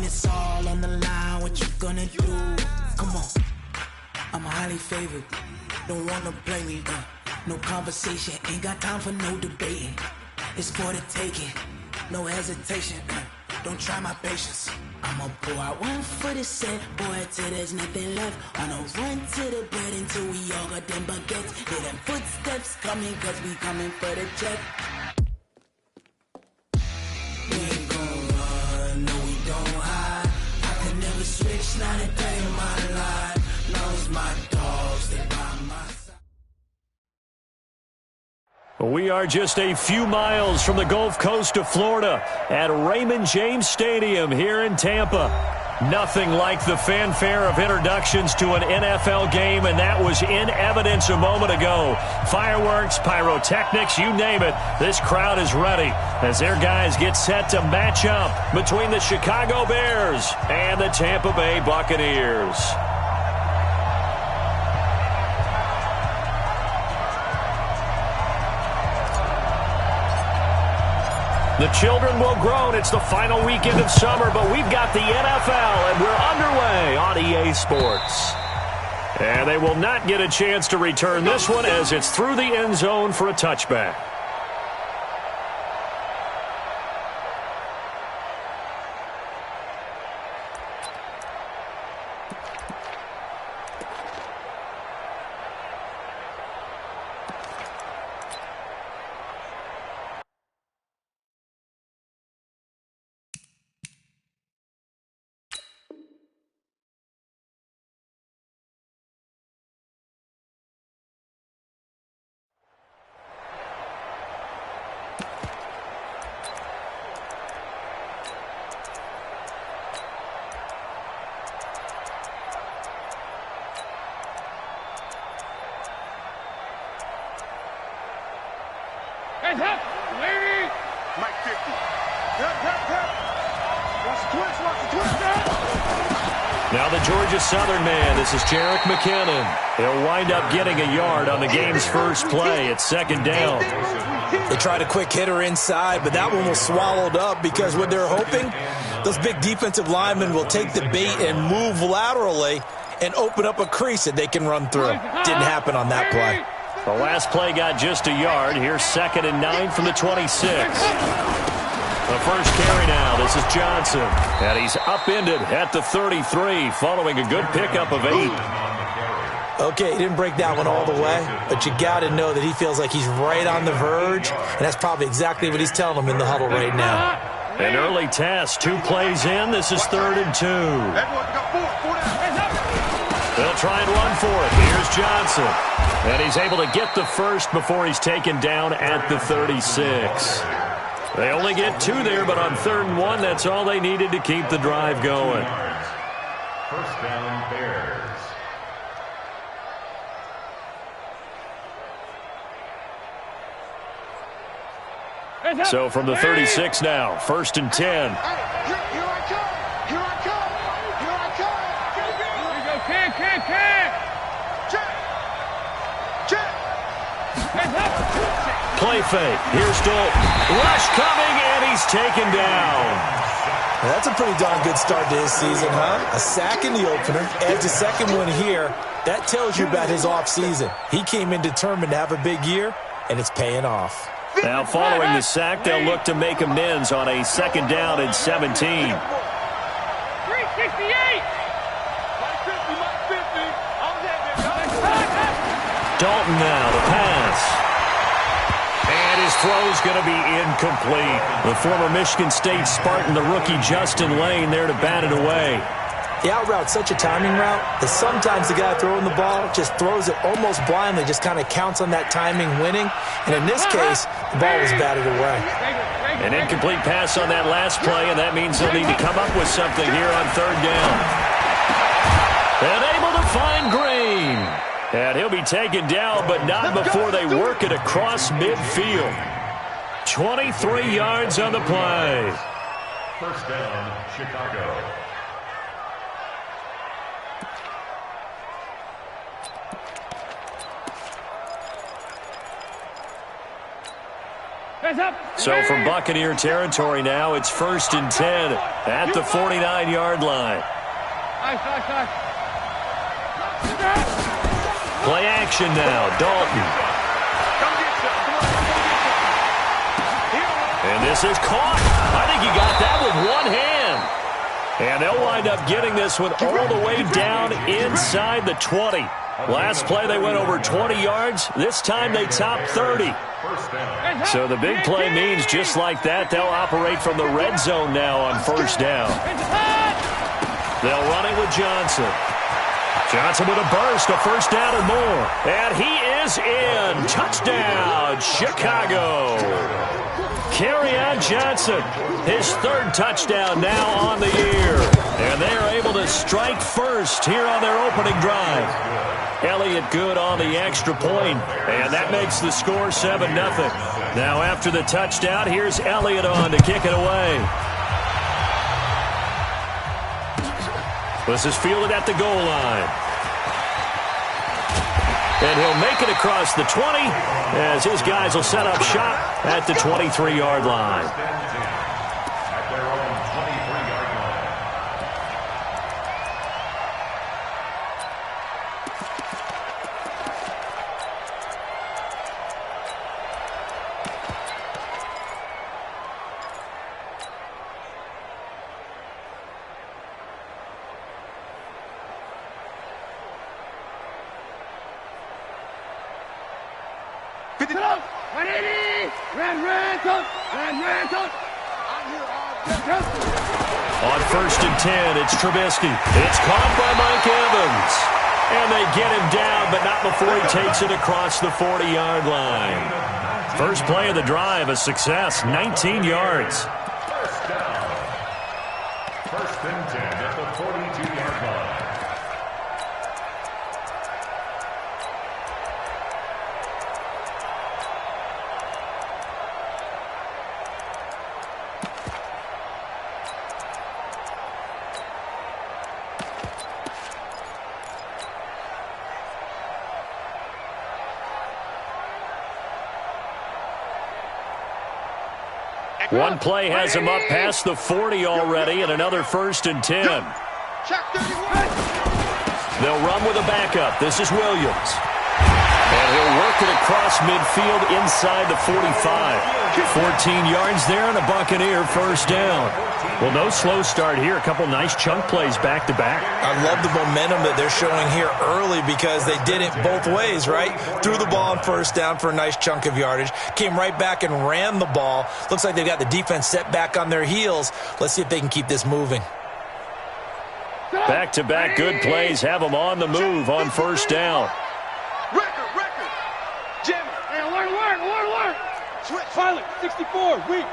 it's all on the line, what you gonna do? Come on, I'm highly favored. Don't wanna play me, no conversation, ain't got time for no debating. It's for the taking, no hesitation. Don't try my patience. I'ma pour out one for the set, boy, till there's nothing left. On a run to the bread until we all got them baguettes. Hear them footsteps coming, cause we coming for the check. We ain't gon' run, no we don't hide. I can never switch, not a day in my life. Long as my dogs stay by my side. We are just a few miles from the Gulf Coast of Florida at Raymond James Stadium here in Tampa. Nothing like the fanfare of introductions to an NFL game, and that was in evidence a moment ago. Fireworks, pyrotechnics, you name it. This crowd is ready as their guys get set to match up between the Chicago Bears and the Tampa Bay Buccaneers. The children will groan. It's the final weekend of summer, but we've got the NFL, and we're underway on EA Sports. And they will not get a chance to return this one as it's through the end zone for a touchback. Now the Georgia Southern man, this is Jerick McKinnon. He'll wind up getting a yard on the game's first play. It's second down. They tried a quick hitter inside, but that one was swallowed up because what they're hoping, those big defensive linemen will take the bait and move laterally and open up a crease that they can run through. Didn't happen on that play. The last play got just a yard. Here's 2nd and 9 from the 26. The first carry now. This is Johnson. And he's upended at the 33 following a good pickup of 8. Okay, he didn't break that one all the way, but you got to know that he feels like he's right on the verge, and that's probably exactly what he's telling them in the huddle right now. An early test. 2 plays in. This is 3rd and 2. They'll try and run for it. Here's Johnson. And he's able to get the first before he's taken down at the 36. They only get 2 there, but on 3rd and 1, that's all they needed to keep the drive going. First down, Bears. So from the 36 now, 1st and 10. Here I come! Here I come! Here I come! Here we go, can! Check! Play fake. Here's Dalton. Rush coming, and he's taken down. Well, that's a pretty darn good start to his season, huh? A sack in the opener, adds a second one here. That tells you about his offseason. He came in determined to have a big year, and it's paying off. Now following the sack, they'll look to make amends on a 2nd down and 17. 368! Dalton now, the pass. And his throw's going to be incomplete. The former Michigan State Spartan, the rookie Justin Lane, there to bat it away. The out route's such a timing route that sometimes the guy throwing the ball just throws it almost blindly, just kind of counts on that timing winning. And in this case, the ball was batted away. An incomplete pass on that last play, and that means they'll need to come up with something here on 3rd down. And able to find Green. And he'll be taken down, but not before they work it across midfield. 23 yards on the play. First down, Chicago. So from Buccaneer territory now, it's 1st and 10 at the 49-yard line. Play action now, Dalton. And this is caught. I think he got that with one hand. And they'll wind up getting this one all the way down inside the 20. Last play they went over 20 yards. This time they topped 30. So the big play means just like that, they'll operate from the red zone now on 1st down. They'll run it with Johnson. Johnson with a burst, a 1st down or more. And he is in. Touchdown, Chicago. Kerryon Johnson, his 3rd touchdown now on the year. And they are able to strike first here on their opening drive. Elliott good on the extra point, and that makes the score 7-0. Now after the touchdown, here's Elliott on to kick it away. This is fielded at the goal line. And he'll make it across the 20 as his guys will set up shop at the 23-yard line. At their own 23-yard line. On 1st and 10, it's Trubisky. It's caught by Mike Evans. And they get him down, but not before he takes it across the 40-yard line. First play of the drive, a success, 19 yards. 1st down. 1st and 10 at the 42-yard line. One play has him up past the 40 already, and another 1st and 10. They'll run with a backup. This is Williams. And he'll work it across midfield inside the 45. 14 yards there and a Buccaneer 1st down. Well, no slow start here. A couple nice chunk plays back-to-back. I love the momentum that they're showing here early because they did it both ways, right? Threw the ball on 1st down for a nice chunk of yardage. Came right back and ran the ball. Looks like they've got the defense set back on their heels. Let's see if they can keep this moving. Back-to-back good plays have them on the move on 1st down. Record. Jim. Hey, alert. Switch. Pilot, 64, weak.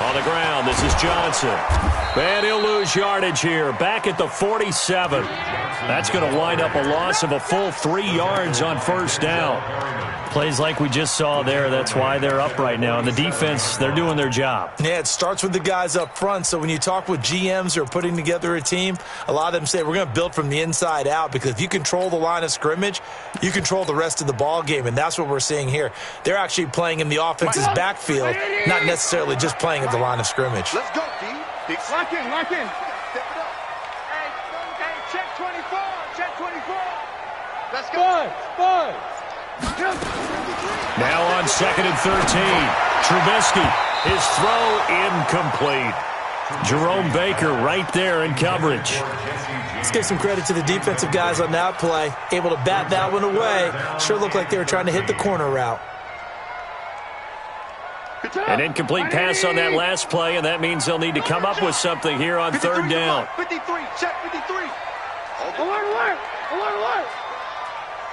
On the ground, this is Johnson. And he'll lose yardage here. Back at the 47. That's going to wind up a loss of a full 3 yards on 1st down. Plays like we just saw there. That's why they're up right now. And the defense, they're doing their job. Yeah, it starts with the guys up front. So when you talk with GMs who are putting together a team, a lot of them say we're going to build from the inside out because if you control the line of scrimmage, you control the rest of the ball game. And that's what we're seeing here. They're actually playing in the offense's backfield, not necessarily just playing at the line of scrimmage. Let's go, D. Lock in. Step it up. Hey, check 24. Let's go. Five. Now on 2nd and 13. Trubisky, his throw incomplete. Jerome Baker right there in coverage. Let's give some credit to the defensive guys on that play. Able to bat that one away. Sure looked like they were trying to hit the corner route. An incomplete pass on that last play, and that means they'll need to come up with something here on 3rd down. 53, check 53. Alert.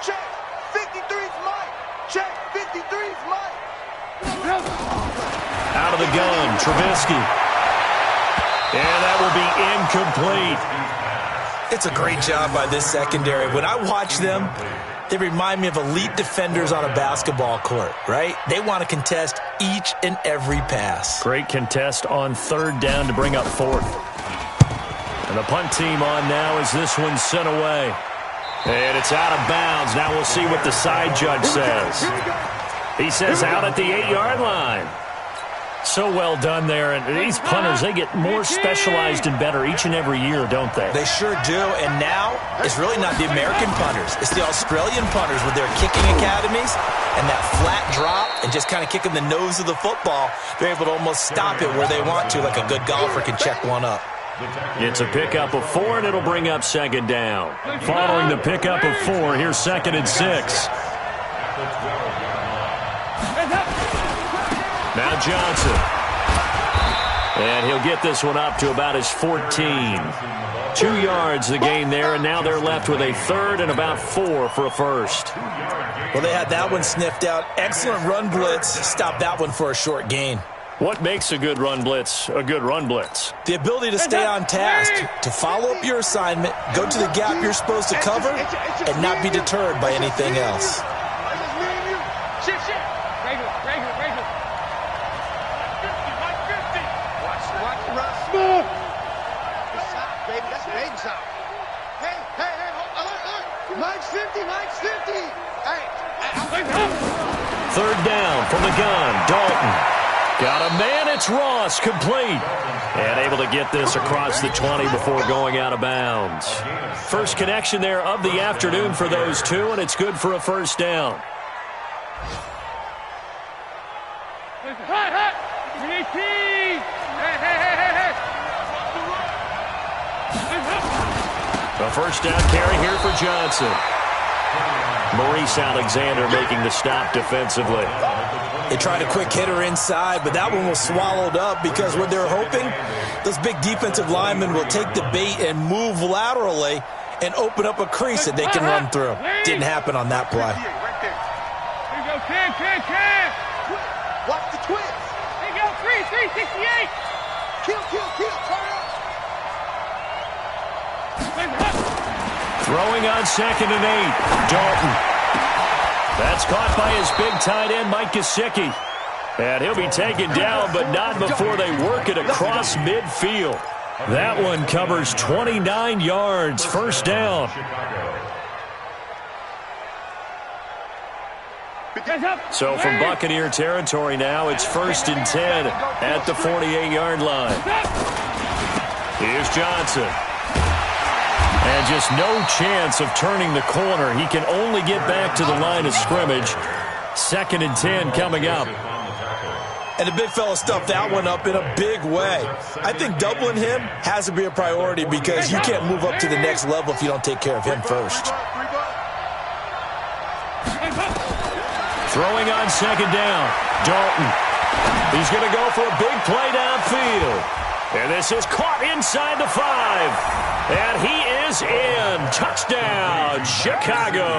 Check, 53's Mike. Check, 53's Mike. Out of the gun, Trubisky. And that will be incomplete. It's a great job by this secondary. When I watch them, they remind me of elite defenders on a basketball court, right? They want to contest each and every pass. Great contest on 3rd down to bring up 4th. And the punt team on now as this one's sent away. And it's out of bounds. Now we'll see what the side judge says. He says out at the 8-yard line. So well done there. And these punters, they get more specialized and better each and every year, don't they? They sure do. And now it's really not the American punters. It's the Australian punters with their kicking academies and that flat drop and just kind of kicking the nose of the football. They're able to almost stop it where they want to, like a good golfer can check one up. It's a pickup of 4, and it'll bring up second down. Following the pickup of 4, here's 2nd and 6. Now Johnson. And he'll get this one up to about his 14. 2 yards the gain there, and now they're left with a 3rd and about 4 for a first. Well, they had that one sniffed out. Excellent run blitz. Stopped that one for a short gain. What makes a good run blitz a good run blitz? The ability to stay on task, to follow up your assignment, go to the gap you're supposed to cover, and not be deterred by anything else. Mike's 50, Mike's 50. Hey. 3rd down from the gun. Dalton. Got a man. It's Ross. Complete. And able to get this across the 20 before going out of bounds. First connection there of the afternoon for those two, and it's good for a first down. A first down carry here for Johnson. Maurice Alexander making the stop defensively. They tried a quick hitter inside, but that one was swallowed up because what they're hoping, those big defensive linemen will take the bait and move laterally and open up a crease that they can run through. Didn't happen on that play. Here you go, Ken. Watch the twist. Here you go, 368. Kill. Turn up. Throwing on 2nd and 8. Dalton. That's caught by his big tight end, Mike Gesicki. And he'll be taken down, but not before they work it across midfield. That one covers 29 yards. First down. So from Buccaneer territory now, it's 1st and 10 at the 48-yard line. Here's Johnson. And just no chance of turning the corner. He can only get back to the line of scrimmage. 2nd and 10 coming up. And the big fella stuffed that one up in a big way. I think doubling him has to be a priority because you can't move up to the next level if you don't take care of him first. Throwing on 2nd down. Dalton. He's going to go for a big play downfield. And this is caught inside the 5. And he is in. Touchdown, Chicago.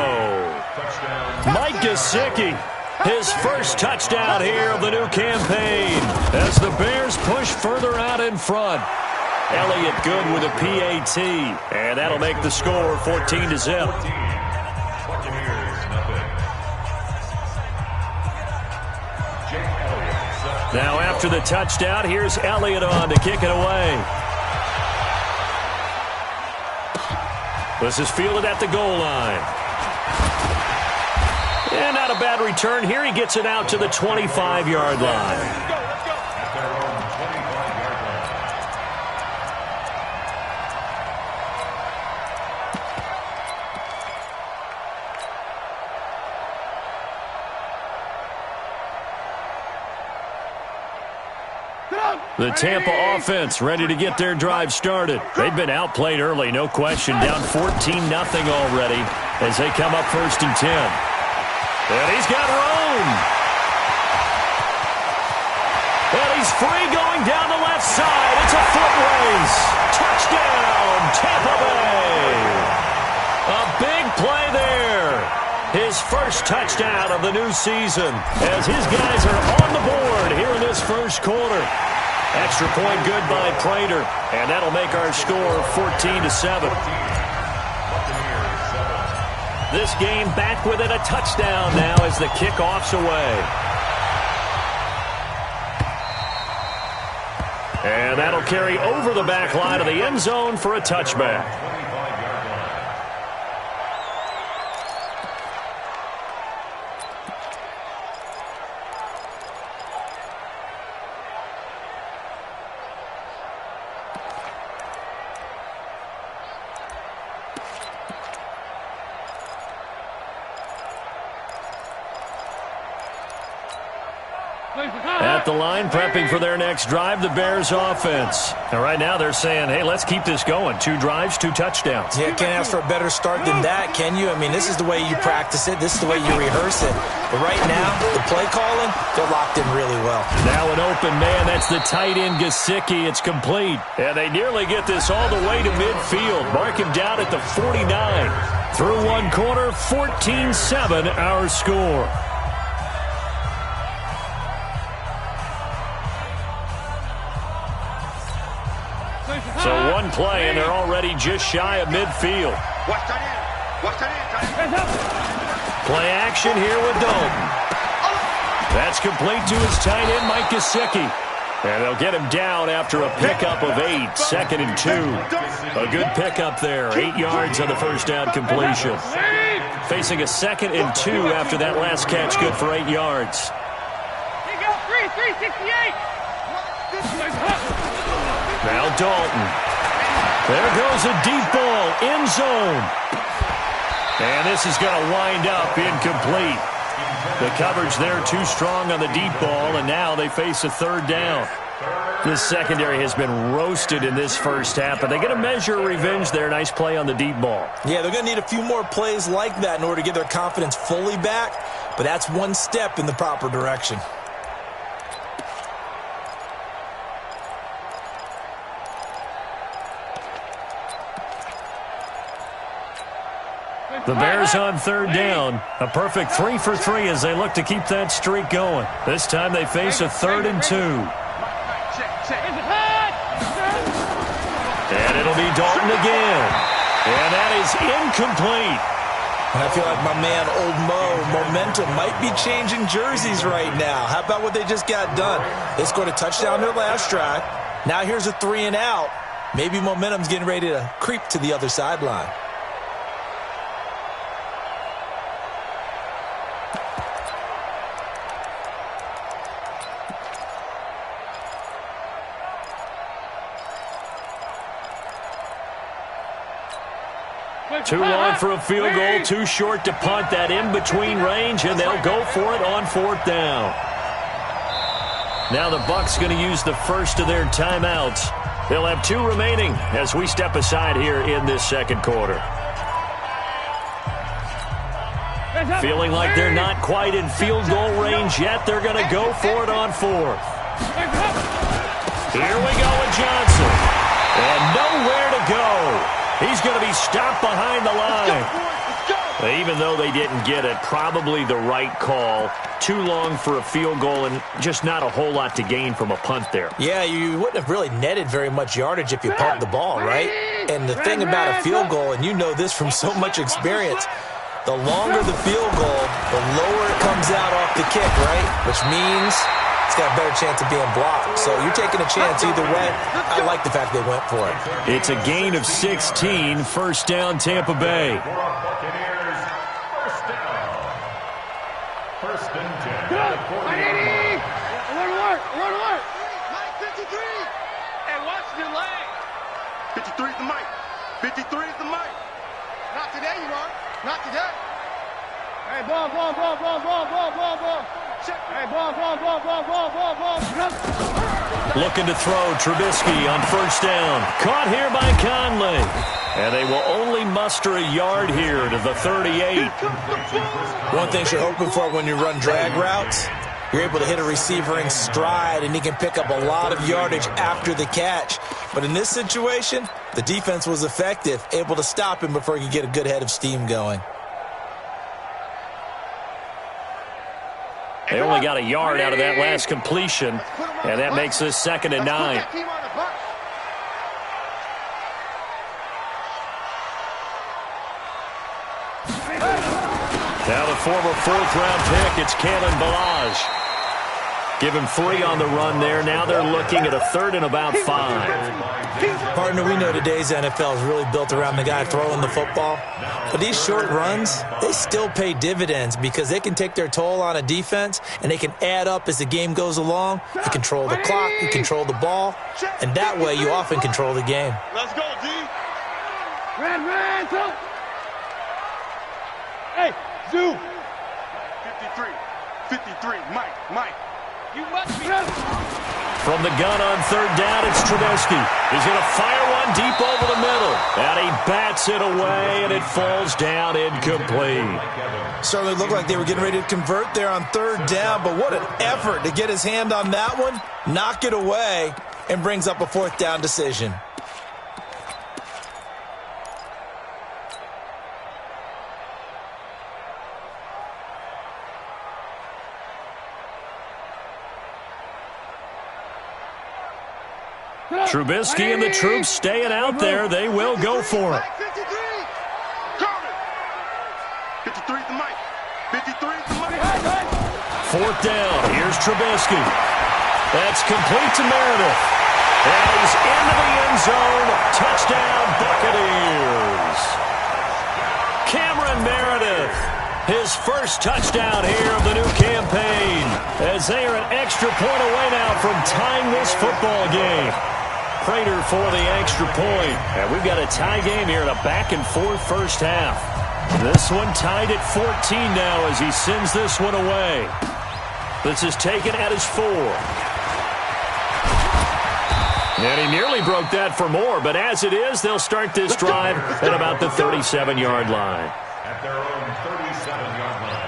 Mike Gesicki, his first touchdown here of the new campaign as the Bears push further out in front. Elliott good with a PAT, and that'll make the score 14-0. Now after the touchdown, here's Elliott on to kick it away. This is fielded at the goal line. And not a bad return here. He gets it out to the 25-yard line. The Tampa offense ready to get their drive started. They've been outplayed early, no question. Down 14-0 already as they come up 1st and 10. And he's got room. And he's free going down the left side. It's a foot race. Touchdown, Tampa Bay. A big play there. His first touchdown of the new season as his guys are on the board here in this first quarter. Extra point good by Prater, and that'll make our score 14-7. This game back within a touchdown now as the kickoff's away. And that'll carry over the back line of the end zone for a touchback. At the line, prepping for their next drive, the Bears offense. And right now they're saying, hey, let's keep this going. 2 drives, 2 touchdowns. Yeah, can't ask for a better start than that, can you? I mean, this is the way you practice it. This is the way you rehearse it. But right now, the play calling, they're locked in really well. Now an open man. That's the tight end, Gesicki. It's complete. And they nearly get this all the way to midfield. Mark him down at the 49. Through 1 quarter, 14-7 our score. So 1 play, and they're already just shy of midfield. Play action here with Dalton. That's complete to his tight end, Mike Gesicki. And they'll get him down after a pickup of 8, 2nd and 2. A good pickup there, 8 yards on the first down completion. Facing a 2nd and 2 after that last catch, good for 8 yards. Here you go, 368. Now Dalton. There goes a deep ball, end zone. And this is going to wind up incomplete. The coverage there too strong on the deep ball, and now they face a 3rd down. This secondary has been roasted in this first half, but they get a measure of revenge there. Nice play on the deep ball. Yeah, they're going to need a few more plays like that in order to get their confidence fully back, but that's 1 step in the proper direction. The Bears on 3rd down. A perfect 3 for 3 as they look to keep that streak going. This time they face a 3rd and 2. And it'll be Dalton again. And that is incomplete. And I feel like my man, Old Mo, momentum might be changing jerseys right now. How about what they just got done? They scored a touchdown their last drive. Now here's a 3 and out. Maybe momentum's getting ready to creep to the other sideline. Too long for a field goal, too short to punt. That in-between range, and they'll go for it on 4th down. Now the Bucs going to use the first of their timeouts. They'll have 2 remaining as we step aside here in this 2nd quarter. Feeling like they're not quite in field goal range yet. They're going to go for it on 4th. Here we go with Johnson. And nowhere to go. He's going to be stopped behind the line. Even though they didn't get it, probably the right call. Too long for a field goal and just not a whole lot to gain from a punt there. Yeah, you wouldn't have really netted very much yardage if you pumped the ball, right? And the thing about a field goal, and you know this from so much experience, the longer the field goal, the lower it comes out off the kick, right? Which means it's got a better chance of being blocked. So you're taking a chance either way. I like the fact they went for it. It's a gain of 16, 1st down Tampa Bay. Buccaneers, 1st down. 1st and 10. Run alert. Mike 53. Hey, watch the leg. 53 is the mic. 53 is the mic. Not today, you are. Not today. Hey, ball. Hey, ball. Looking to throw, Trubisky on 1st down. Caught here by Conley. And they will only muster a yard here to the 38. One thing you're hoping for when you run drag routes, you're able to hit a receiver in stride, and he can pick up a lot of yardage after the catch. But in this situation, the defense was effective, able to stop him before he could get a good head of steam going. They only got a yard out of that last completion, and that makes this 2nd and 9. Now the former 4th-round pick, it's Kalen Ballage. Give him 3 on the run there. Now they're looking at a 3rd and about 5. Partner, we know today's NFL is really built around the guy throwing the football. But these short runs, they still pay dividends because they can take their toll on a defense, and they can add up as the game goes along. You control the clock, you control the ball, and that way you often control the game. Let's go, D. Ran, go. Hey, Zoo. 53, Mike. From the gun on third down, it's Trubisky. He's going to fire one deep over the middle. And he bats it away, and it falls down incomplete. Certainly looked like they were getting ready to convert there on third down, but what an effort to get his hand on that one, knock it away, and brings up a fourth down decision. Trubisky and the troops staying out there. They will go for it. 53's the mic. 53's the mic. Fourth down. Here's Trubisky. That's complete to Meredith. And he's into the end zone. Touchdown, Buccaneers. Cameron Meredith. His first touchdown here of the new campaign. As they are an extra point away now from tying this football game. Prater for the extra point. And we've got a tie game here in a back-and-forth first half. This one tied at 14 now as he sends this one away. This is taken at his 4. And he nearly broke that for more, but as it is, they'll start this drive at about the 37-yard line. At their own 37-yard line.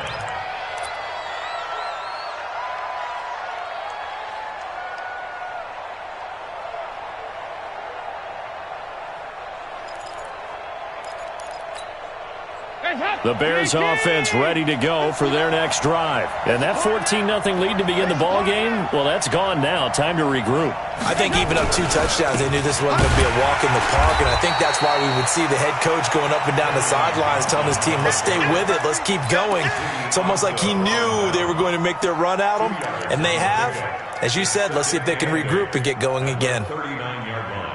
The Bears offense ready to go for their next drive. And that 14-0 lead to begin the ball game, well, that's gone now. Time to regroup. I think even up 2 touchdowns, they knew this wasn't going to be a walk in the park, and I think that's why we would see the head coach going up and down the sidelines telling his team, let's stay with it, let's keep going. It's almost like he knew they were going to make their run at him, and they have. As you said, let's see if they can regroup and get going again. 39-yard line.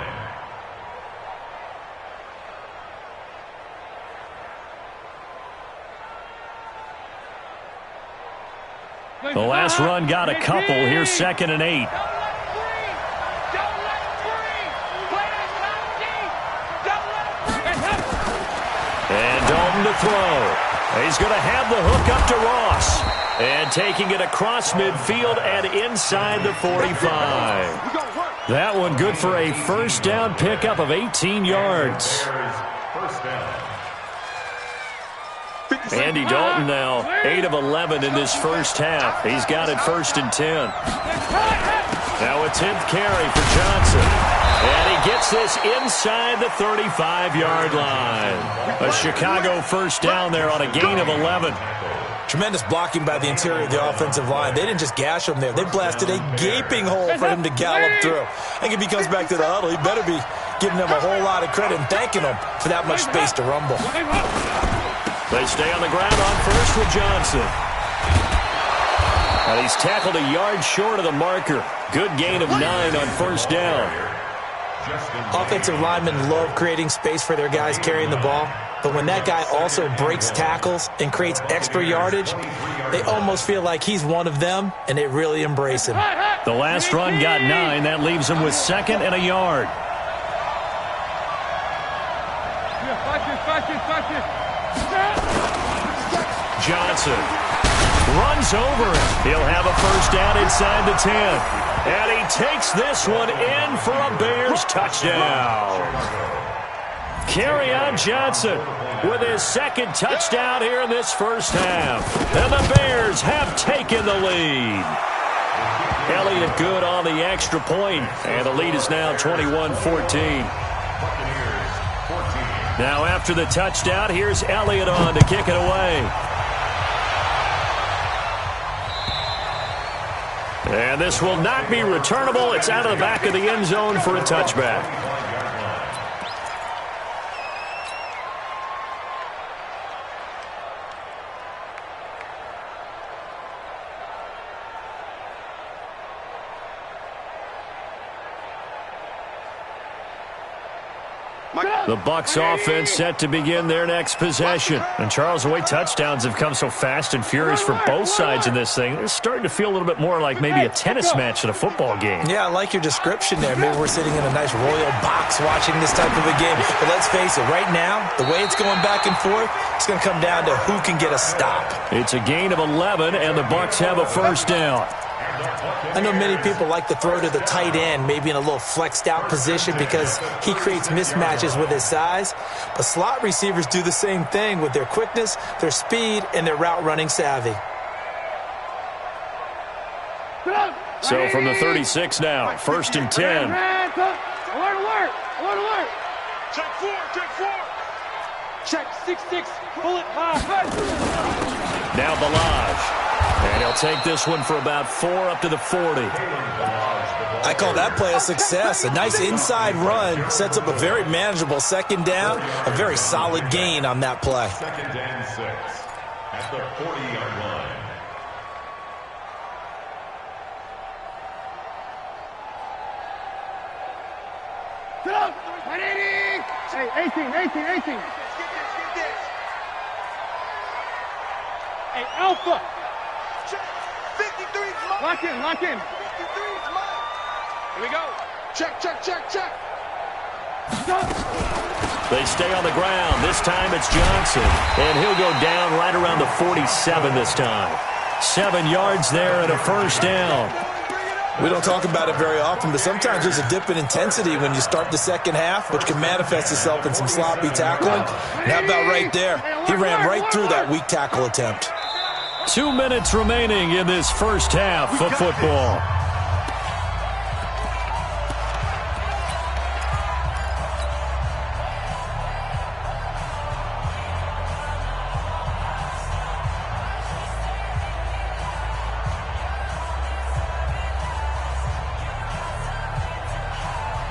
The last run got a couple. Here's 2nd and 8. And Dalton to throw. He's going to have the hook up to Ross. And taking it across midfield and inside the 45. That one good for a first down pickup of 18 yards. First down. Andy Dalton now 8 of 11 in this first half. He's got it 1st and 10. Now a 10th carry for Johnson. And he gets this inside the 35-yard line. A Chicago first down there on a gain of 11. Tremendous blocking by the interior of the offensive line. They didn't just gash him there. They blasted a gaping hole for him to gallop through. I think if he comes back to the huddle, he better be giving them a whole lot of credit and thanking them for that much space to rumble. They stay on the ground on first with Johnson. And he's tackled a yard short of the marker. Good gain of 9 on first down. Offensive linemen love creating space for their guys carrying the ball. But when that guy also breaks tackles and creates extra yardage, they almost feel like he's one of them, and they really embrace him. The last run got 9. That leaves him with 2nd and a yard. Johnson runs over it. He'll have a first down inside the 10. And he takes this one in for a Bears touchdown. Kerryon Johnson with his 2nd touchdown here in this first half. And the Bears have taken the lead. Elliott good on the extra point. And the lead is now 21-14. Now after the touchdown, here's Elliott on to kick it away. And this will not be returnable. It's out of the back of the end zone for a touchback. The Bucs offense set to begin their next possession. And Charles, the way touchdowns have come so fast and furious for both sides in this thing, it's starting to feel a little bit more like maybe a tennis match than a football game. Yeah, I like your description there. Maybe we're sitting in a nice royal box watching this type of a game. But let's face it, right now, the way it's going back and forth, it's going to come down to who can get a stop. It's a gain of 11, and the Bucs have a first down. I know many people like to throw to the tight end, maybe in a little flexed out position because he creates mismatches with his size. But slot receivers do the same thing with their quickness, their speed, and their route running savvy. So from the 36 now, 1st and 10. Alert, alert, alert, alert. Check 4, check 4. Check 6-6, bullet high. Now Balaj. And he'll take this one for about 4 up to the 40. I call that play a success. A nice inside run sets up a very manageable 2nd down. A very solid gain on that play. 2nd and 6 at the 40-yard line. Get up! 180! Hey, 18. Hey, Alpha! 53 is mine. Lock in. 53 is mine. Here we go. Check. They stay on the ground. This time it's Johnson. And he'll go down right around the 47 this time. 7 yards there and a 1st down. We don't talk about it very often, but sometimes there's a dip in intensity when you start the 2nd half, which can manifest itself in some sloppy tackling. And how about right there? He ran right through that weak tackle attempt. 2 minutes remaining in this 1st half of football.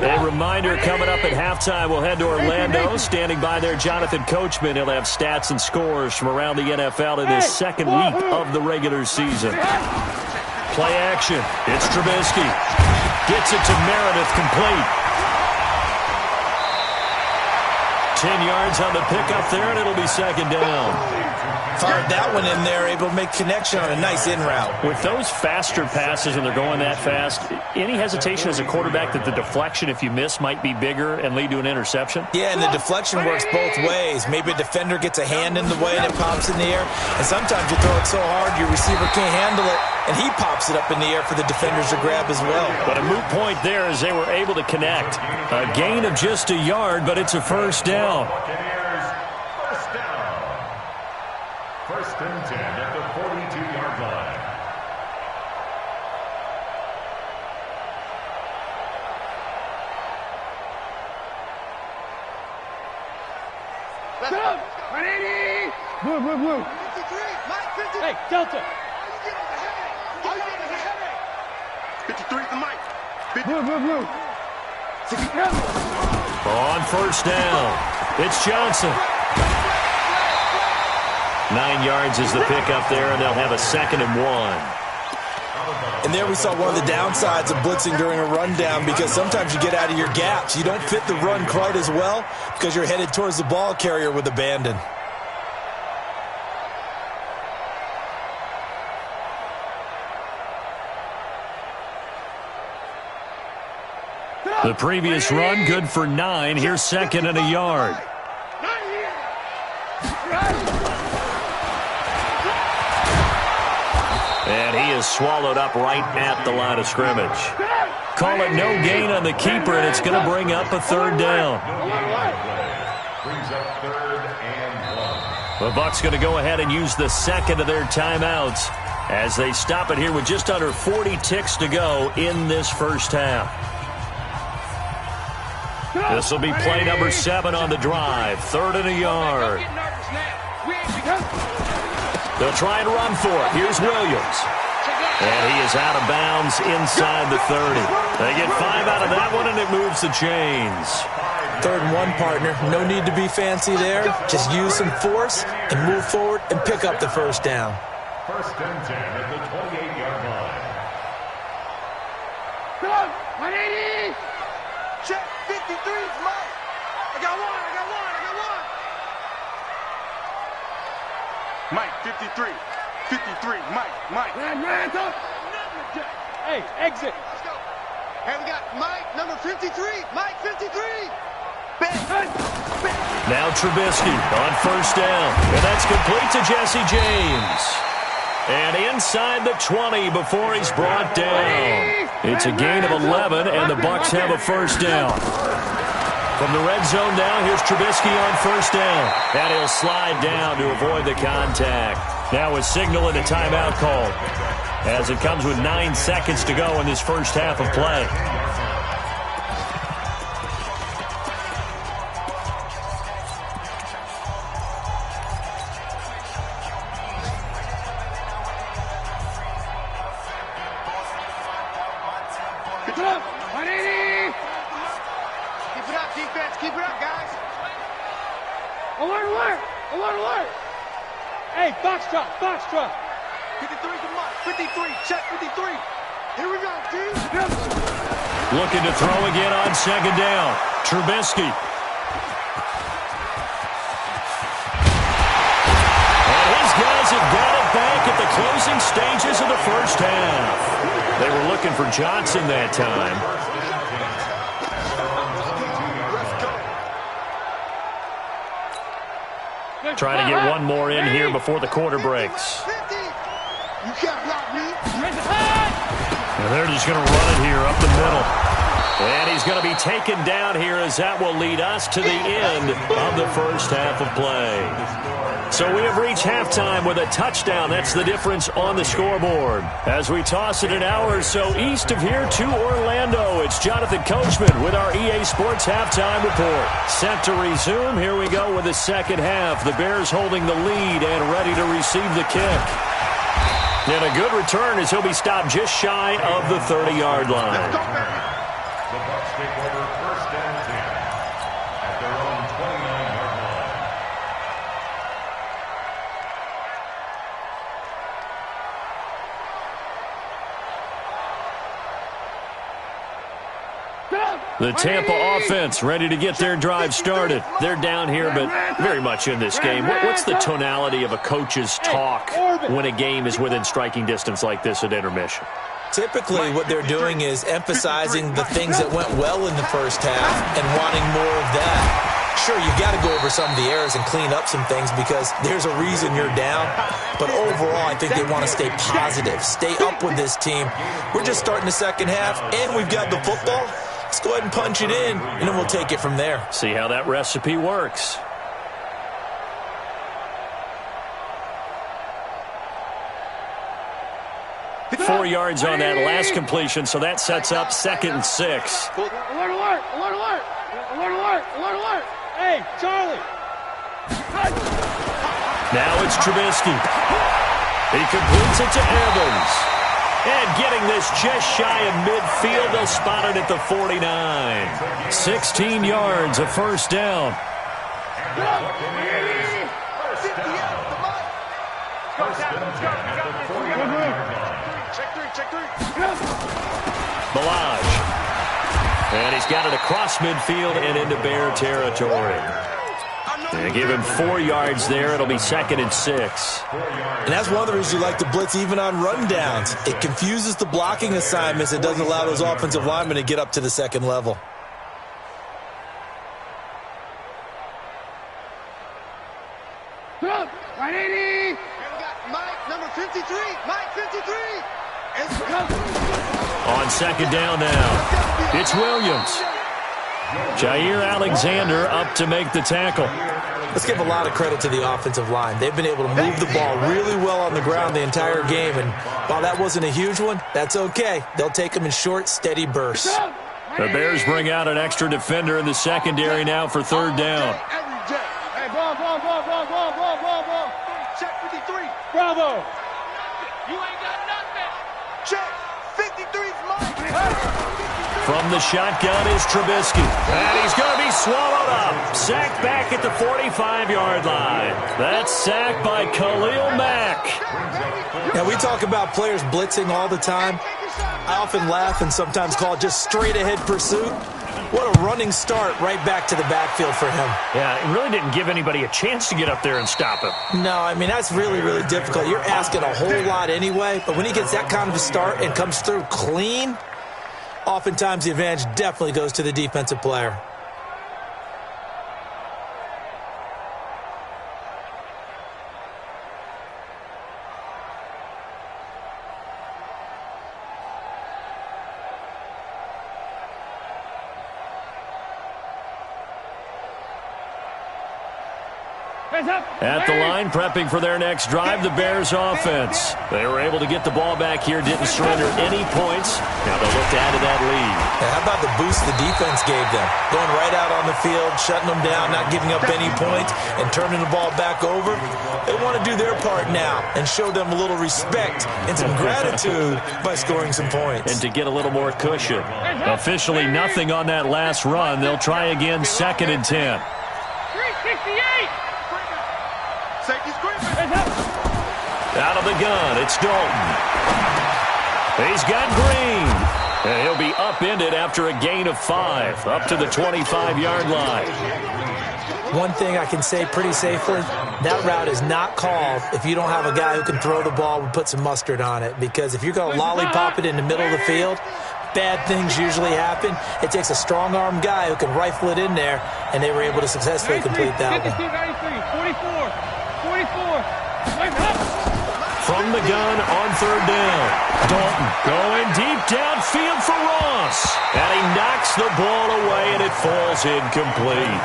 A reminder coming up at halftime, we'll head to Orlando. Standing by there, Jonathan Coachman. He'll have stats and scores from around the NFL in this 2nd week of the regular season. Play action. It's Trubisky. Gets it to Meredith, complete. 10 yards on the pickup there, and it'll be 2nd down. Fired that one in there, able to make connection on a nice in route. With those faster passes, and they're going that fast, any hesitation as a quarterback that the deflection, if you miss, might be bigger and lead to an interception? Yeah, and the deflection works both ways. Maybe a defender gets a hand in the way and it pops in the air. And sometimes you throw it so hard your receiver can't handle it, and he pops it up in the air for the defenders to grab as well. But a moot point there as they were able to connect. A gain of just a yard, but it's a 1st down. Buccaneers, 1st down. 1st and 10 at the 42-yard line. Let's go! 180! Blue. 53, Mike, 53. Hey, Delta. 53 is the mic. Blue. 67. On 1st down, it's Johnson. 9 yards is the pickup there, and they'll have a 2nd and 1. And there we saw one of the downsides of blitzing during a rundown, because sometimes you get out of your gaps. You don't fit the run quite as well because you're headed towards the ball carrier with abandon. The previous run, good for 9. Here's 2nd and a yard. And he is swallowed up right at the line of scrimmage. Call it no gain on the keeper, and it's going to bring up a 3rd down. Brings up 3rd and 1. The Bucs going to go ahead and use the 2nd of their timeouts as they stop it here with just under 40 ticks to go in this 1st half. This will be play number 7 on the drive. 3rd and a yard. They'll try and run for it. Here's Williams. And he is out of bounds inside the 30. They get 5 out of that one, and it moves the chains. 3rd and 1, partner. No need to be fancy there. Just use some force and move forward and pick up the 1st down. 1st and 10 at the 28-yard line. Go! 180! Check 53 is mine. I got one. Mike, 53. 53, Mike. Ran up. Hey, exit. Let's go. Hey, we got Mike, number 53. Mike, 53. Now Trubisky on 1st down. And that's complete to Jesse James. And inside the 20 before he's brought down. It's a gain of 11, and the Bucs have a first down. From the red zone now, here's Trubisky on first down. And he'll slide down to avoid the contact. Now a signal and a timeout call, as it comes with 9 seconds to go in this first half of play. Box drop. 53 to Mike. 53. Check 53. Here we go, dude. Looking to throw again on second down. Trubisky. And his guys have got it back at the closing stages of the first half. They were looking for Johnson that time. Trying to get one more in here before the quarter breaks. And they're just going to run it here up the middle. And he's going to be taken down here, as that will lead us to the end of the first half of play. So we have reached halftime with a touchdown. That's the difference on the scoreboard. As we toss it an hour or so east of here to Orlando, it's Jonathan Coachman with our EA Sports Halftime Report. Set to resume. Here we go with the second half. The Bears holding the lead and ready to receive the kick. And a good return as he'll be stopped just shy of the 30-yard line. The Bucs take over first and 10 at their own 29-yard line. The Tampa offense ready to get their drive started. They're down here, but very much in this game. What's the tonality of a coach's talk when a game is within striking distance like this at intermission? Typically, what they're doing is emphasizing the things that went well in the first half and wanting more of that. Sure, you've got to go over some of the errors and clean up some things because there's a reason you're down. But overall, I think they want to stay positive, stay up with this team. We're just starting the second half, and we've got the football. Let's go ahead and punch it in, and then we'll take it from there. See how that recipe works. Four yards on that last completion, so that sets up 2nd and 6. Alert, alert, alert, alert. Alert, alert, alert, alert. Hey, Charlie. Now it's Trubisky. He completes it to Evans. And getting this just shy of midfield, they'll spot it at the 49. 16 yards, a first down. Check three. Balaj. And he's got it across midfield and into Bear territory. And give him 4 yards there. It'll be 2nd and 6. And that's one of the reasons you like to blitz even on rundowns. It confuses the blocking assignments. It doesn't allow those offensive linemen to get up to the second level. Right 80. Mike, number 53. Mike, 53. On second down now, it's Williams. Jair Alexander up to make the tackle. Let's give a lot of credit to the offensive line. They've been able to move the ball really well on the ground the entire game, and while that wasn't a huge one, that's okay. They'll take them in short, steady bursts. The Bears bring out an extra defender in the secondary now for 3rd down. Hey, ball. Check 53. Bravo. You ain't got nothing. Check. 53's Mike. From the shotgun is Trubisky. And he's going to be swallowed up. Sacked back at the 45-yard line. That's sacked by Khalil Mack. Now, we talk about players blitzing all the time. I often laugh and sometimes call it just straight-ahead pursuit. What a running start right back to the backfield for him. Yeah, it really didn't give anybody a chance to get up there and stop him. No, I mean, that's really, really difficult. You're asking a whole lot anyway, but when he gets that kind of a start and comes through clean, oftentimes the advantage definitely goes to the defensive player. At the line, prepping for their next drive, the Bears offense. They were able to get the ball back here, didn't surrender any points. Now they'll look to add to that lead. Now, how about the boost the defense gave them? Going right out on the field, shutting them down, not giving up any points, and turning the ball back over. They want to do their part now and show them a little respect and some gratitude by scoring some points. And to get a little more cushion. Officially nothing on that last run. They'll try again, 2nd and 10. 368. Out of the gun, it's Dalton. He's got Green. And he'll be upended after a gain of 5, up to the 25-yard line. One thing I can say pretty safely, that route is not called if you don't have a guy who can throw the ball and put some mustard on it. Because if you're going to lollipop it in the middle of the field, bad things usually happen. It takes a strong-arm guy who can rifle it in there, and they were able to successfully complete that one. 44. From the gun on 3rd down. Dalton going deep downfield for Ross. And he knocks the ball away, and it falls incomplete.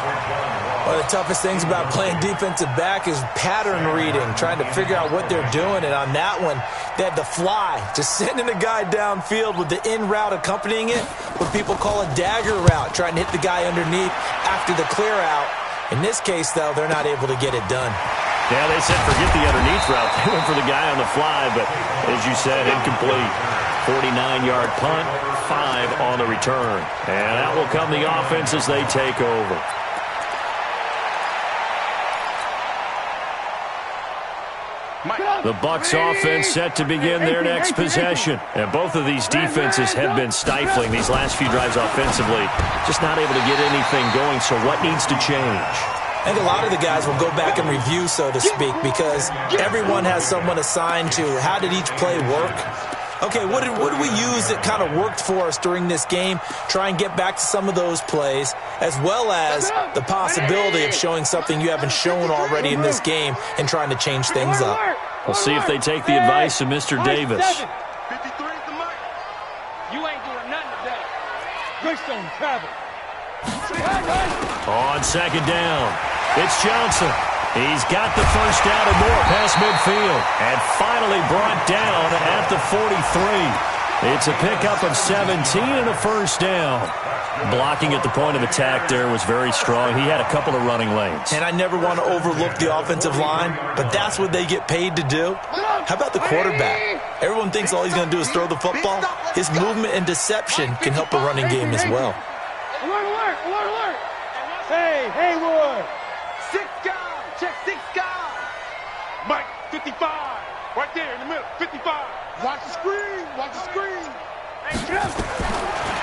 One of the toughest things about playing defensive back is pattern reading, trying to figure out what they're doing. And on that one, they had the fly, just sending the guy downfield with the in route accompanying it, what people call a dagger route, trying to hit the guy underneath after the clear out. In this case, though, they're not able to get it done. Yeah, they said forget the underneath route. They went for the guy on the fly, but as you said, incomplete. 49-yard punt, 5 on the return. And that will come the offense as they take over. The Bucs offense set to begin their next possession. And both of these defenses have been stifling these last few drives offensively. Just not able to get anything going, so what needs to change? I think a lot of the guys will go back and review, so to speak, because everyone has someone assigned to how did each play work. Okay, what did we use that kind of worked for us during this game? Try and get back to some of those plays, as well as the possibility of showing something you haven't shown already in this game and trying to change things up. We'll see if they take the advice of Mr. Davis. 53 is the mic. You ain't doing nothing today. Greystone travel. On 2nd down, it's Johnson. He's got the first down and more past midfield. And finally brought down at the 43. It's a pickup of 17 and a first down. Blocking at the point of attack there was very strong. He had a couple of running lanes. And I never want to overlook the offensive line, but that's what they get paid to do. How about the quarterback? Everyone thinks all he's going to do is throw the football. His movement and deception can help a running game as well. Alert. Hey, Haywood. 6 guys. Check 6 guys. Mike, 55. Right there in the middle. 55. Watch the screen. Hey, Jim.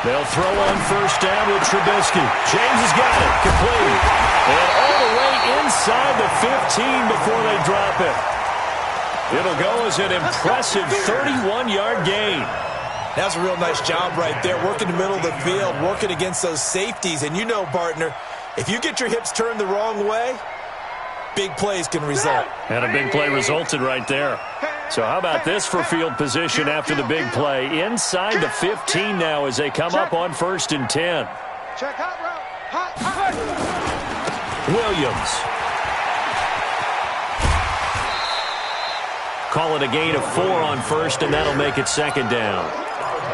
They'll throw on first down with Trubisky. James has got it. Complete. And all the way inside the 15 before they drop it. It'll go as an impressive 31-yard gain. That's a real nice job right there, working the middle of the field, working against those safeties. And you know, partner, if you get your hips turned the wrong way, big plays can result. And a big play resulted right there. So how about this for field position after the big play? Inside the 15 now as they come up on 1st and 10. Check hot route. Hot. Williams. Call it a gain of 4 on 1st, and that'll make it 2nd down.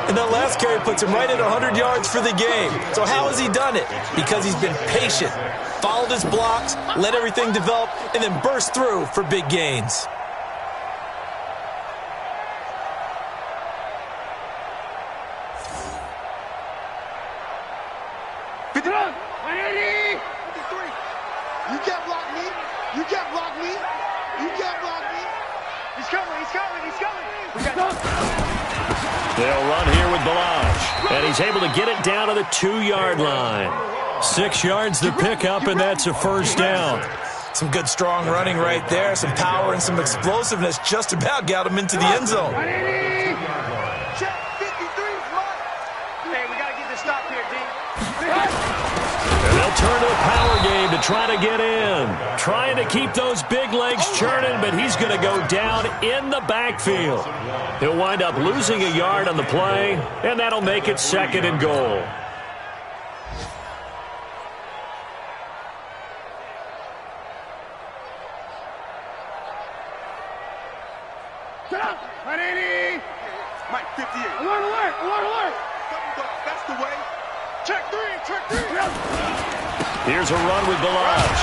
And that last carry puts him right at 100 yards for the game. So how has he done it? Because he's been patient, followed his blocks, let everything develop, and then burst through for big gains. You can't block me. You can't block me. You can't block me. He's coming. We got They'll run here with Balaj. And he's able to get it down to the 2-yard line. 6 yards the pickup, and that's a first down. Some good strong running right there. Some power and some explosiveness just about got him into the end zone. Check 53's mark. Hey, we got to get this stop here, D. And they'll turn to the power game to try to get in. Trying to keep those big legs churning, but he's going to go down in the backfield. He'll wind up losing a yard on the play, and that'll make it 2nd and goal. Mike 58. Alert, alert, alert, alert. That's the way. Check three. Here's a run with Balaj.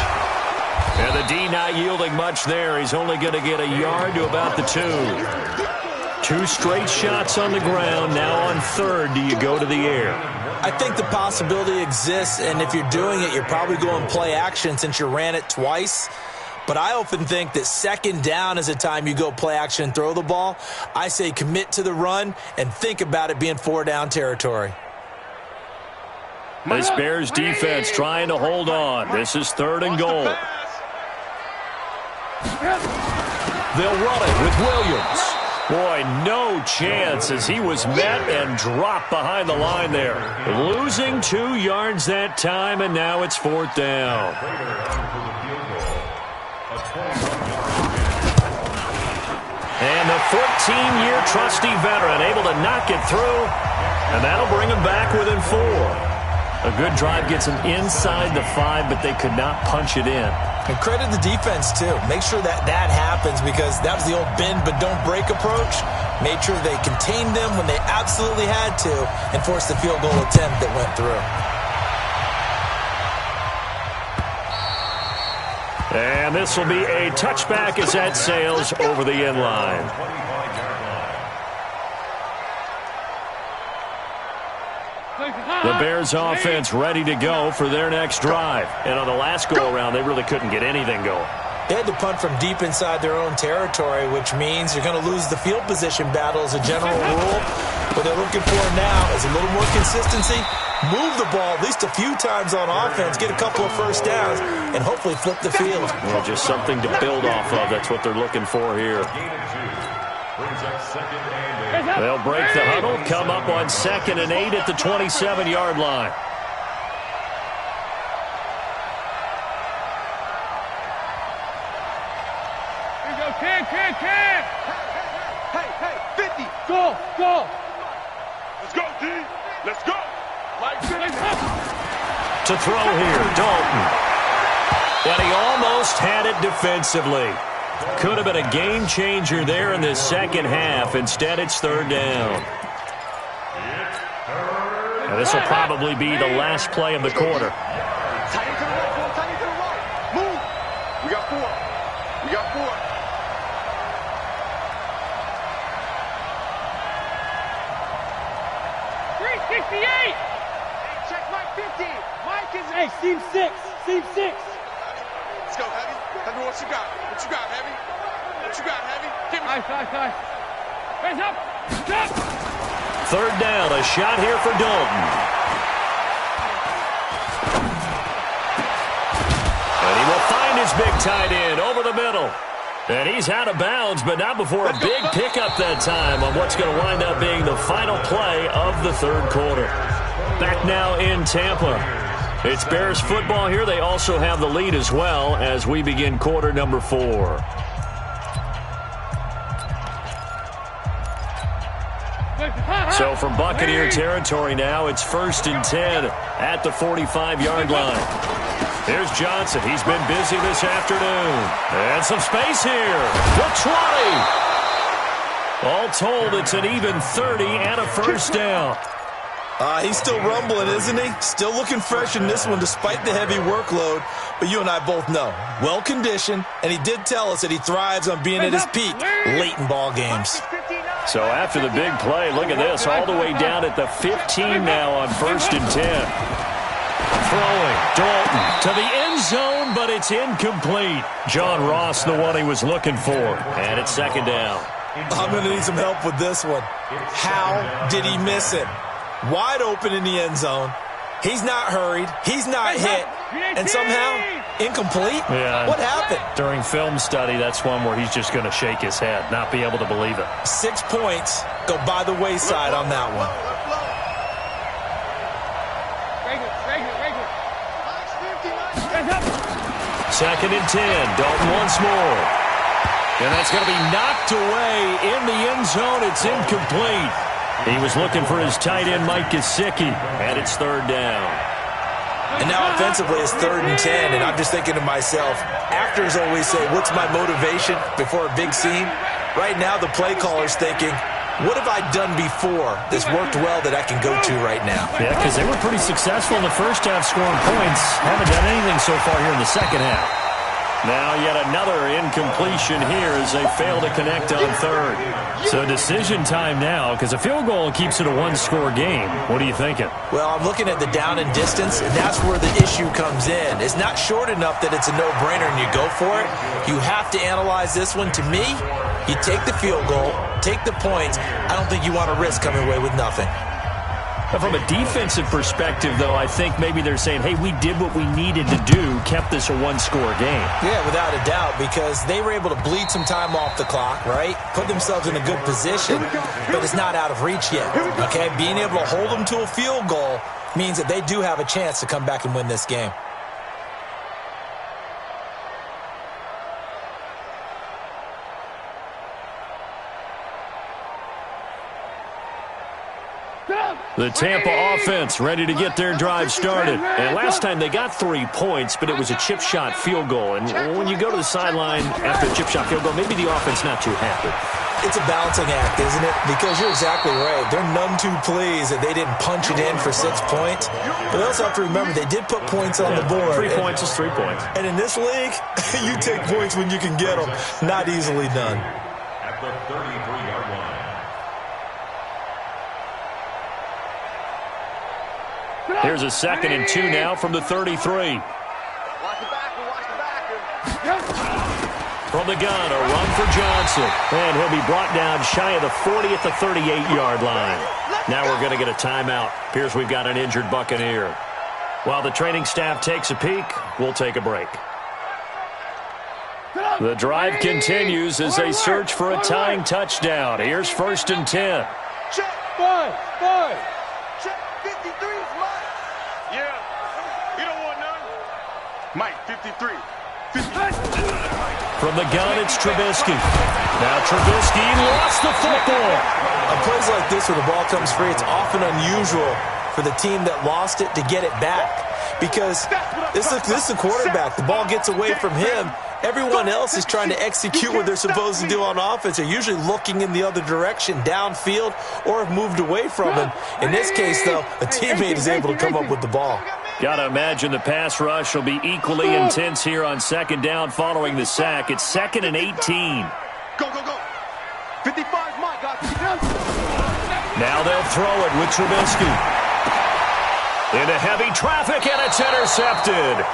And the D not yielding much there. He's only going to get a yard to about the 2. 2 straight shots on the ground. Now on third, do you go to the air? I think the possibility exists, and if you're doing it, you're probably going play action since you ran it twice. But I often think that second down is the time you go play action and throw the ball. I say commit to the run and think about it being 4-down territory. This Bears defense trying to hold on. This is 3rd and goal. They'll run it with Williams. Boy, no chance as he was met and dropped behind the line there. Losing 2 yards that time, and now it's 4th down. And the 14-year trusty veteran able to knock it through, and that'll bring him back within 4. A good drive gets them inside the 5, but they could not punch it in. And credit the defense, too. Make sure that happens because that was the old bend but don't break approach. Made sure they contained them when they absolutely had to and forced the field goal attempt that went through. And this will be a touchback as that sails over the end line. The Bears offense ready to go for their next drive. And on the last go-around, they really couldn't get anything going. They had to punt from deep inside their own territory, which means you're going to lose the field position battle as a general rule. What they're looking for now is a little more consistency, move the ball at least a few times on offense, get a couple of first downs, and hopefully flip the field. Well, just something to build off of. That's what they're looking for here. They'll break the huddle, come up on 2nd and 8 at the 27-yard line. Here you go, kid. Hey, 50. Go. Let's go, D. Let's go. To throw here, Dalton. And he almost had it defensively. Could have been a game changer there in the second half. Instead, it's 3rd down. And this will probably be the last play of the quarter. Tight into the right. Move. We got 4. 368. Check Mike 50. Mike is... Hey, seam 6. Let's go, Heavy. Heavy, what you got? Heavy? Give me... Nice. Hands up. Stop. 3rd down, a shot here for Dalton. And he will find his big tight end over the middle. And he's out of bounds, but not before a big pickup that time on what's going to wind up being the final play of the 3rd quarter. Back now in Tampa. It's Bears football here. They also have the lead as well as we begin quarter number 4. So from Buccaneer territory now, it's 1st and 10 at the 45-yard line. Here's Johnson. He's been busy this afternoon. And some space here. The 20. All told, it's an even 30 and a first down. He's still rumbling, isn't he? Still looking fresh in this one despite the heavy workload. But you and I both know, well-conditioned, and he did tell us that he thrives on being at his peak late in ball games. So after the big play, look at this, all the way down at the 15 now on 1st and 10. Throwing, Dalton to the end zone, but it's incomplete. John Ross, the one he was looking for, and it's 2nd down. I'm going to need some help with this one. How did he miss it? Wide open in the end zone. He's not hurried. He's not hit. And somehow, incomplete? Yeah. What happened? During film study, that's one where he's just going to shake his head, not be able to believe it. 6 points go by the wayside on that one. Second and 10. Dalton once more. And that's going to be knocked away in the end zone. It's incomplete. He was looking for his tight end, Mike Gesicki, and it's 3rd down. And now offensively it's 3rd and 10, and I'm just thinking to myself, actors always say, what's my motivation before a big scene? Right now, the play caller's thinking, what have I done before that's worked well that I can go to right now? Yeah, because they were pretty successful in the first half scoring points. Haven't done anything so far here in the second half. Now yet another incompletion here as they fail to connect on third. So decision time now, because a field goal keeps it a one-score game. What are you thinking? Well, I'm looking at the down and distance, and that's where the issue comes in. It's not short enough that it's a no-brainer and you go for it. You have to analyze this one. To me, you take the field goal, take the points. I don't think you want to risk coming away with nothing. From a defensive perspective, though, I think maybe they're saying, hey, we did what we needed to do, kept this a one-score game. Yeah, without a doubt, because they were able to bleed some time off the clock, right? Put themselves in a good position, but it's not out of reach yet, okay? Being able to hold them to a field goal means that they do have a chance to come back and win this game. The Tampa offense ready to get their drive started. And last time they got 3 points, but it was a chip shot field goal. And when you go to the sideline after a chip shot field goal, maybe the offense not too happy. It's a balancing act, isn't it? Because you're exactly right. They're none too pleased that they didn't punch it in for 6 points. But they also have to remember they did put points on the board. 3 points is 3 points. And in this league, you take points when you can get them. Not easily done. At the 33-yard line. Here's a 2nd and 2 now from the 33. From the gun, a run for Johnson. And he'll be brought down shy of the 40 at the 38-yard line. Now we're going to get a timeout. Appears we've got an injured Buccaneer. While the training staff takes a peek, we'll take a break. The drive continues as they search for a tying touchdown. Here's 1st and 10. Check. 5. Check. 53 is Mike. Yeah. You don't want none. Mike, 53. 53. From the gun, it's Trubisky. Now Trubisky lost the football. On plays like this where the ball comes free, it's often unusual for the team that lost it to get it back. Because this is the quarterback. The ball gets away from him. Everyone else is trying to execute what they're supposed to do on offense. They're usually looking in the other direction, downfield, or have moved away from him. In this case, though, a teammate is able to come up with the ball. Got to imagine the pass rush will be equally intense here on 2nd down following the sack. It's 2nd and 18. Go. 55 Mike. Now they'll throw it with Trubisky. Into heavy traffic, and it's intercepted.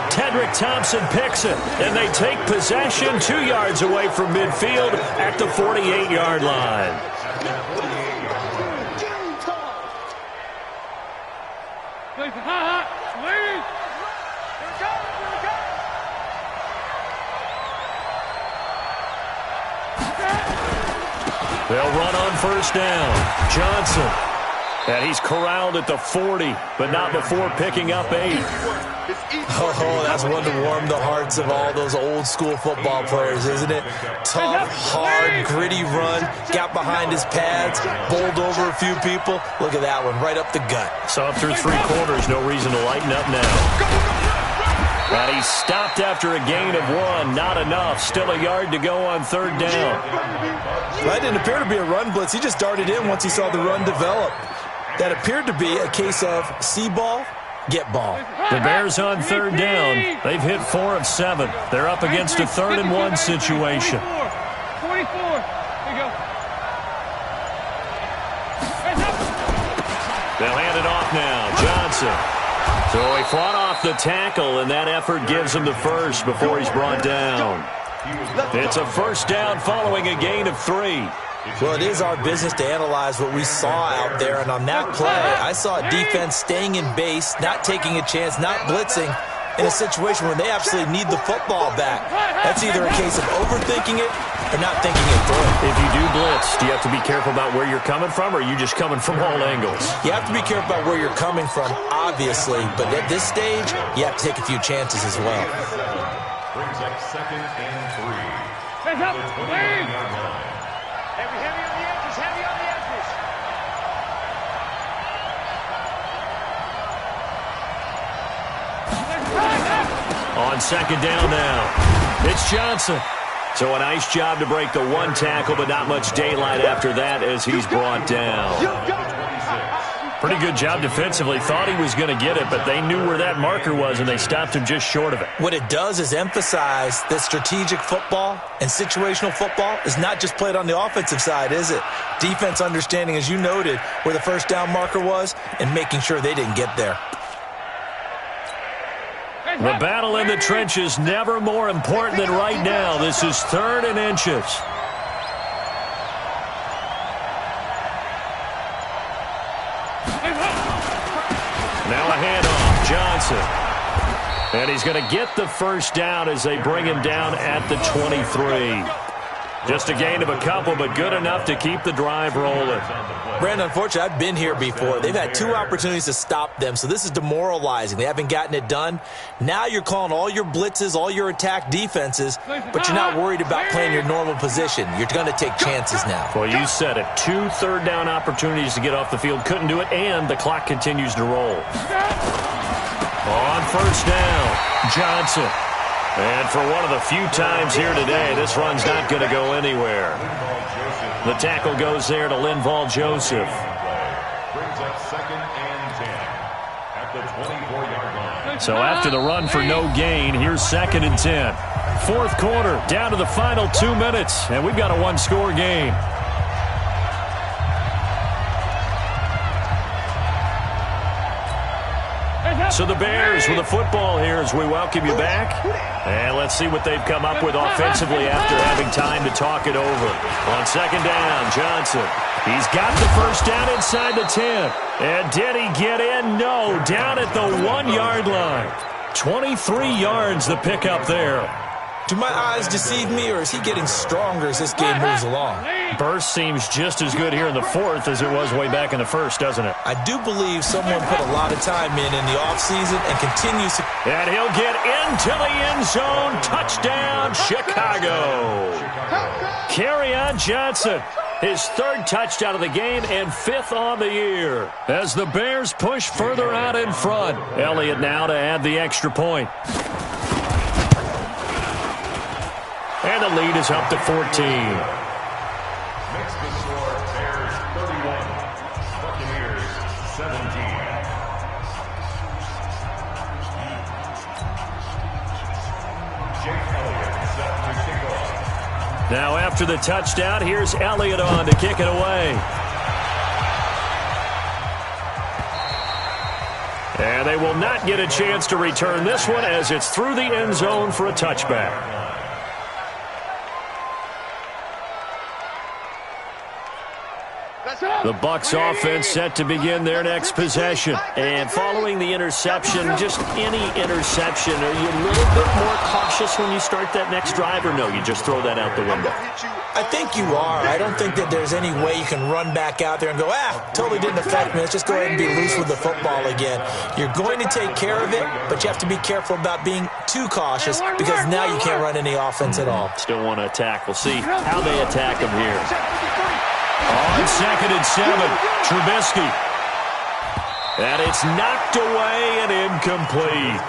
Tedrick Thompson picks it, and they take possession 2 yards away from midfield at the 48-yard line. They'll run on 1st down. Johnson. And he's corralled at the 40, but not before picking up 8. Oh, that's one to warm the hearts of all those old-school football players, isn't it? Tough, hard, gritty run, got behind his pads, bowled over a few people. Look at that one, right up the gut. So through 3 quarters, no reason to lighten up now. And he's stopped after a gain of 1. Not enough. Still a yard to go on 3rd down. That didn't appear to be a run blitz. He just darted in once he saw the run develop. That appeared to be a case of see ball, get ball. The Bears on 3rd down. They've hit 4 of 7. They're up against a 3rd and 1 situation. 24. There you go. They'll hand it off now. Johnson. So he fought off the tackle, and that effort gives him the first before he's brought down. It's a 1st down following a gain of 3. Well, it is our business to analyze what we saw out there, and on that play, I saw a defense staying in base, not taking a chance, not blitzing, in a situation where they absolutely need the football back. That's either a case of overthinking it or not thinking it through. If you do blitz, do you have to be careful about where you're coming from, or are you just coming from all angles? You have to be careful about where you're coming from, obviously, but at this stage, you have to take a few chances as well. Brings up 2nd and 3. Hands up. The 29-yard line. Heavy on the edges. Heavy on the edges. On 2nd down now, it's Johnson. So a nice job to break the one tackle, but not much daylight after that as he's brought down. Pretty good job defensively. Thought he was going to get it, but they knew where that marker was, and they stopped him just short of it. What it does is emphasize that strategic football and situational football is not just played on the offensive side, is it? Defense understanding, as you noted, where the first down marker was and making sure they didn't get there. The battle in the trenches never more important than right now. This is 3rd and inches. Now a handoff, Johnson. And he's going to get the first down as they bring him down at the 23. Just a gain of a couple, but good enough to keep the drive rolling. Brandon, unfortunately, I've been here before. They've had 2 opportunities to stop them, so this is demoralizing. They haven't gotten it done. Now you're calling all your blitzes, all your attack defenses, but you're not worried about playing your normal position. You're going to take chances now. Well, you said it. 2 third-down opportunities to get off the field. Couldn't do it, and the clock continues to roll. On first down, Johnson. And for one of the few times here today, this run's not going to go anywhere. The tackle goes there to Linval Joseph. Brings up 2nd and 10 at the 24-yard line. So after the run for no gain, here's 2nd and 10. 4th quarter, down to the final 2 minutes, and we've got a 1-score game. So the Bears with the football here as we welcome you back. And let's see what they've come up with offensively after having time to talk it over. On 2nd down, Johnson. He's got the first down inside the 10. And did he get in? No, down at the 1-yard line. 23 yards the pickup there. Do my eyes deceive me, or is he getting stronger as this game moves along? Burst seems just as good here in the 4th as it was way back in the 1st, doesn't it? I do believe someone put a lot of time in the offseason and continues to... And he'll get into the end zone. Touchdown, Chicago. Kerryon Johnson, his 3rd touchdown of the game and 5th on the year. As the Bears push further out in front. Elliott now to add the extra point. And the lead is up to 14. Makes the score Bears 31, Buccaneers 17. Jake Elliott set to kick off. Now after the touchdown, here's Elliott on to kick it away. And they will not get a chance to return this one as it's through the end zone for a touchback. The Bucs offense set to begin their next possession. And following the interception, just any interception, are you a little bit more cautious when you start that next drive, or no, you just throw that out the window? I think you are. I don't think that there's any way you can run back out there and go, totally didn't affect me. Let's just go ahead and be loose with the football again. You're going to take care of it, but you have to be careful about being too cautious because now you can't run any offense at all. Still want to attack. We'll see how they attack him here. On 2nd and 7, Trubisky. And it's knocked away and incomplete.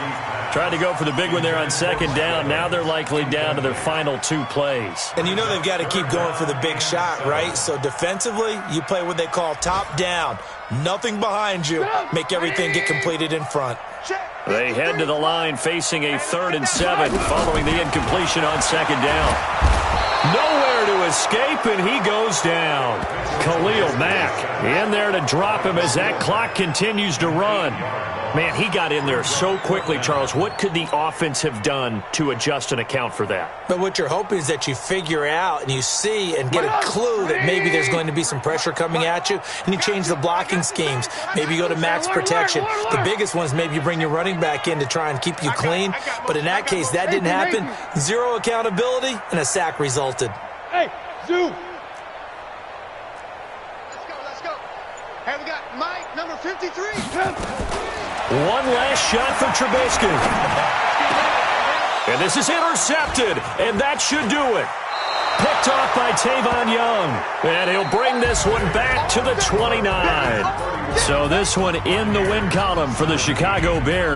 Tried to go for the big one there on 2nd down. Now they're likely down to their final 2 plays. And you know they've got to keep going for the big shot, right? So defensively, you play what they call top down. Nothing behind you. Make everything get completed in front. They head to the line facing a 3rd and 7 following the incompletion on 2nd down. Nowhere to escape, and he goes down. Khalil Mack in there to drop him as that clock continues to run. Man, he got in there so quickly, Charles. What could the offense have done to adjust and account for that? But what you're hoping is that you figure out and you see and get a clue that maybe there's going to be some pressure coming at you, and you change the blocking schemes. Maybe you go to max protection. The biggest one is maybe you bring your running back in to try and keep you clean. But in that case, that didn't happen. 0 accountability, and a sack resulted. Hey, Zoo. Let's go. Hey, we got Mike, number 53. One last shot for Trubisky. And this is intercepted, and that should do it. Picked off by Tavon Young. And he'll bring this one back to the 29. So this one in the win column for the Chicago Bears.